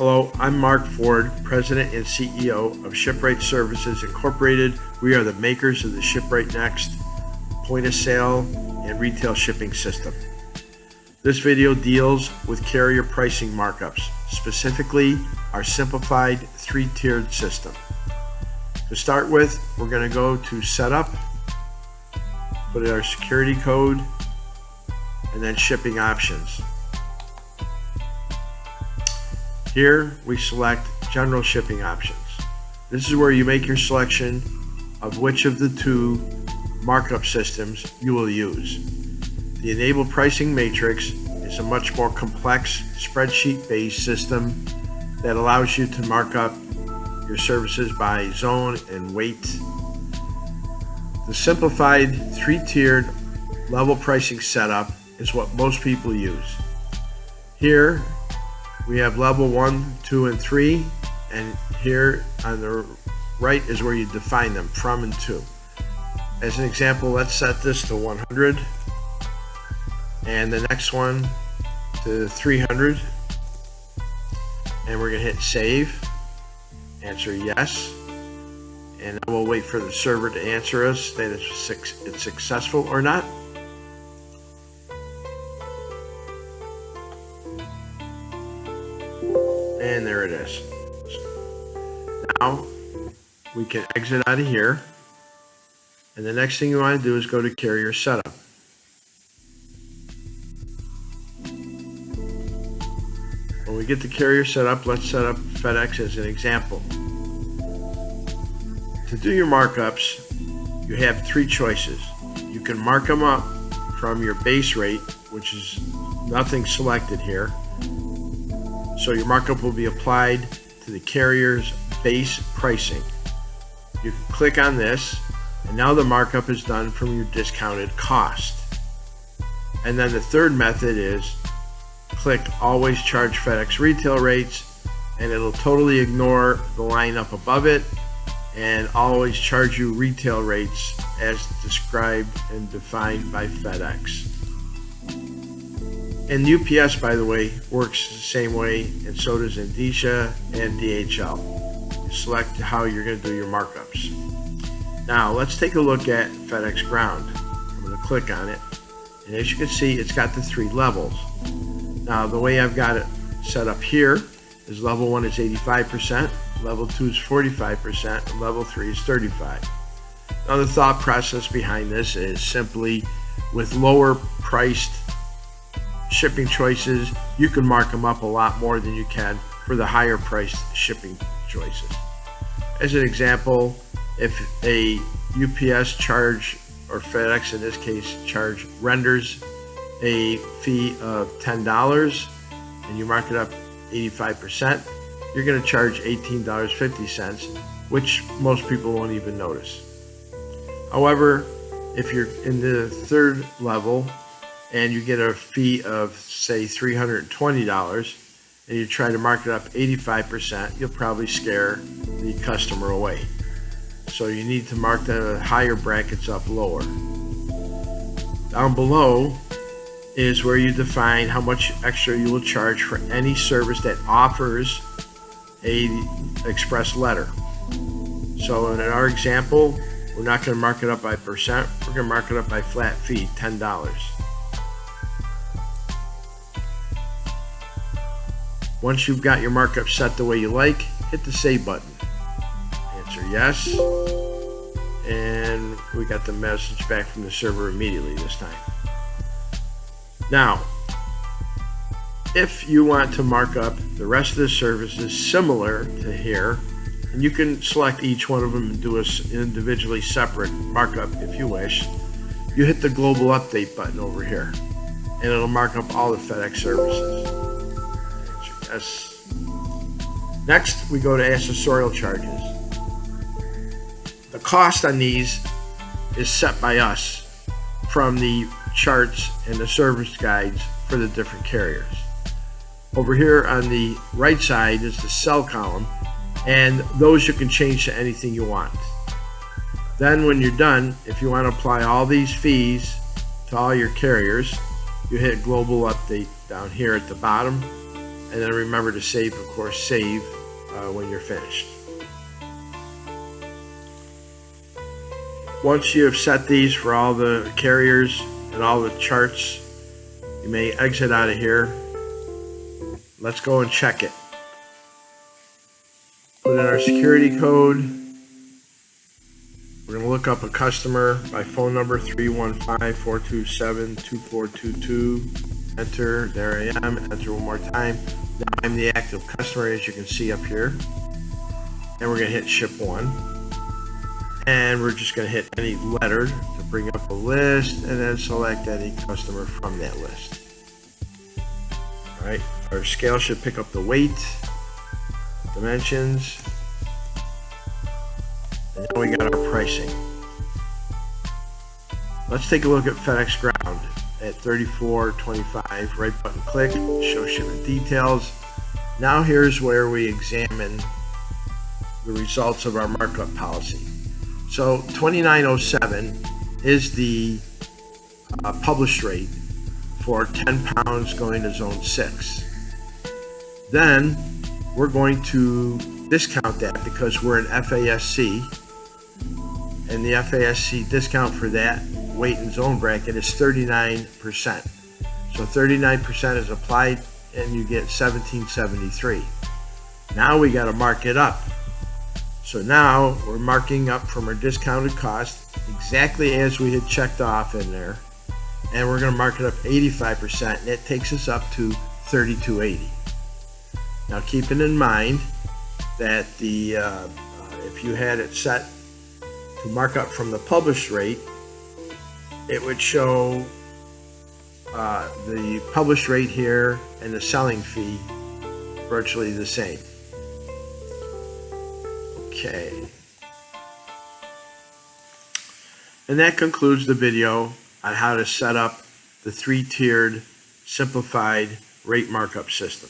Hello, I'm Mark Ford, President and CEO of Shipwright Services Incorporated. We are the makers of the Shipwright Next point of sale and retail shipping system. This video deals with carrier pricing markups, specifically our simplified three-tiered system. To start with, we're going to go to Setup, put in our security code, and then Shipping Options. Here we select General Shipping Options. This is where you make your selection of which of the two markup systems you will use. The Enable Pricing Matrix is a much more complex spreadsheet-based system that allows you to mark up your services by zone and weight. The simplified three-tiered level pricing setup is what most people use. Here we have level 1, 2, and 3, and here on the right is where you define them, from and to. As an example, let's set this to 100 and the next one to 300, and we're going to hit save, answer yes, and then we'll wait for the server to answer us that it's successful or not. And there it is. Now we can exit out of here, and the next thing you want to do is go to Carrier Setup. When we get the Carrier Setup, let's set up FedEx as an example. To do your markups, you have three choices. You can mark them up from your base rate, which is nothing selected here. So your markup will be applied to the carrier's base pricing. You can click on this, and now the markup is done from your discounted cost. And then the third method is click Always Charge FedEx Retail Rates, and it'll totally ignore the line up above it and always charge you retail rates as described and defined by FedEx. And UPS, by the way, works the same way, and so does Indicia and DHL. You select how you're going to do your markups. Now, let's take a look at FedEx Ground. I'm going to click on it, and as you can see, it's got the three levels. Now, the way I've got it set up here is level 1 is 85%, level 2 is 45%, and level 3 is 35%. Now, the thought process behind this is simply with lower priced shipping choices, you can mark them up a lot more than you can for the higher priced shipping choices. As an example, if a UPS charge, or FedEx in this case, renders a fee of $10 and you mark it up 85%, you're going to charge $18.50, which most people won't even notice. However, if you're in the third level and you get a fee of, say, $320, and you try to mark it up 85%, you'll probably scare the customer away. So you need to mark the higher brackets up lower. Down below is where you define how much extra you will charge for any service that offers a express letter. So in our example, we're not going to mark it up by percent, we're going to mark it up by flat fee, $10. Once you've got your markup set the way you like, hit the Save button. Answer yes, and we got the message back from the server immediately this time. Now, if you want to mark up the rest of the services similar to here, and you can select each one of them and do an individually separate markup if you wish, you hit the Global Update button over here, and it'll mark up all the FedEx services. Yes. Next, we go to accessorial charges. The cost on these is set by us from the charts and the service guides for the different carriers. Over here on the right side is the sell column, and those you can change to anything you want. Then when you're done, if you want to apply all these fees to all your carriers, you hit Global Update down here at the bottom, And then remember to save, of course, save when you're finished. Once you have set these for all the carriers and all the charts, you may exit out of here. Let's go and check it. Put in our security code. We're going to look up a customer by phone number 315-427-2422. Enter. There I am. Enter one more time. Now I'm the active customer, as you can see up here. And we're going to hit ship one. And we're just going to hit any letter to bring up a list, and then select any customer from that list. All right, our scale should pick up the weight, dimensions, and now we got our pricing. Let's take a look at FedEx Ground at $34.25. Right button click, show shipment details. Now here's where we examine the results of our markup policy. So $29.07 is the published rate for 10 pounds going to zone 6. Then we're going to discount that because we're an FASC, and the FASC discount for that weight and zone bracket is 39%. So 39% is applied and you get $17.73. Now we got to mark it up. So now we're marking up from our discounted cost exactly as we had checked off in there, and we're going to mark it up 85%, and that takes us up to $32.80. Now keeping in mind that the if you had it set to mark up from the published rate, it would show the published rate here and the selling fee virtually the same. Okay. And that concludes the video on how to set up the 3-tiered simplified rate markup system.